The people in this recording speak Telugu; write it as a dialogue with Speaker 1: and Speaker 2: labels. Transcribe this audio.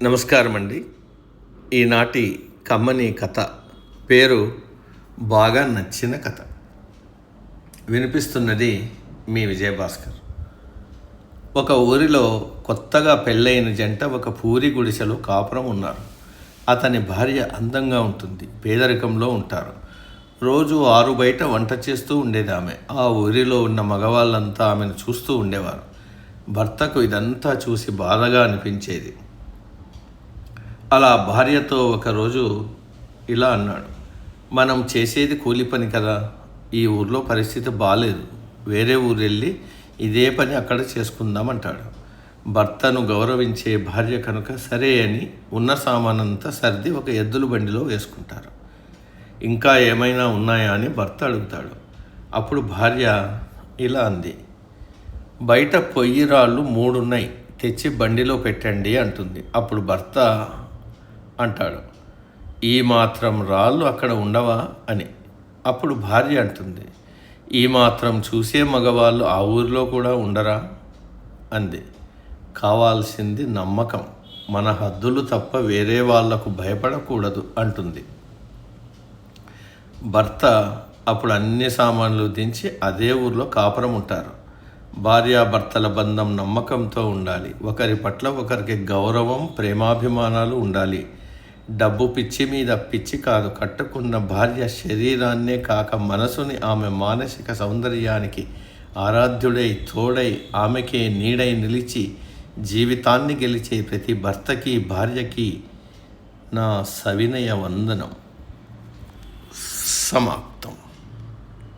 Speaker 1: నమస్కారం అండి. ఈనాటి కమ్మని కథ పేరు బాగా నచ్చిన కథ. వినిపిస్తున్నది మీ విజయభాస్కర్. ఒక ఊరిలో కొత్తగా పెళ్ళైన జంట ఒక పూరి గుడిసెలో కాపురం ఉన్నారు. అతని భార్య అందంగా ఉంటుంది, పేదరికంలో ఉంటారు. రోజు 6 బయట వంట చేస్తూ ఉండేది ఆమె. ఆ ఊరిలో ఉన్న మగవాళ్ళంతా ఆమెను చూస్తూ ఉండేవారు. భర్తకు ఇదంతా చూసి బాధగా అనిపించేది. అలా భార్యతో ఒకరోజు ఇలా అన్నాడు, మనం చేసేది కూలి పని కదా, ఈ ఊర్లో పరిస్థితి బాలేదు, వేరే ఊరు వెళ్ళి ఇదే పని అక్కడ చేసుకుందామంటాడు. భర్తను గౌరవించే భార్య కనుక సరే అని ఉన్న సామానంతా సర్ది ఒక ఎద్దుల బండిలో వేసుకుంటారు. ఇంకా ఏమైనా ఉన్నాయా అని భర్త అడుగుతాడు. అప్పుడు భార్య ఇలా అంది, బయట పొయ్యి రాళ్ళు 3 ఉన్నాయి, తెచ్చి బండిలో పెట్టండి అంటుంది. అప్పుడు భర్త అంటాడు, ఈ మాత్రం రాళ్ళు అక్కడ ఉండవా అని. అప్పుడు భార్య అంటుంది, ఈ మాత్రం చూసే మగవాళ్ళు ఆ ఊరిలో కూడా ఉండరా అంది. కావాల్సింది నమ్మకం, మన హద్దులు తప్ప వేరే వాళ్లకు భయపడకూడదు అంటుంది. భర్త అప్పుడు అన్ని సామాన్లు దించి అదే ఊరిలో కాపురం ఉంటారు. భార్యాభర్తల బంధం నమ్మకంతో ఉండాలి. ఒకరి పట్ల ఒకరికి గౌరవం, ప్రేమాభిమానాలు ఉండాలి. డబ్బు పిచ్చి మీద పిచ్చి కాదు. కట్టుకున్న భార్య శరీరాన్నే కాక మనసుని, ఆమె మానసిక సౌందర్యానికి ఆరాధ్యుడై, తోడై, ఆమెకే నీడై నిలిచి జీవితాన్ని గెలిచే ప్రతి భర్తకి, భార్యకి నా సవినయ వందనం. సమాప్తం.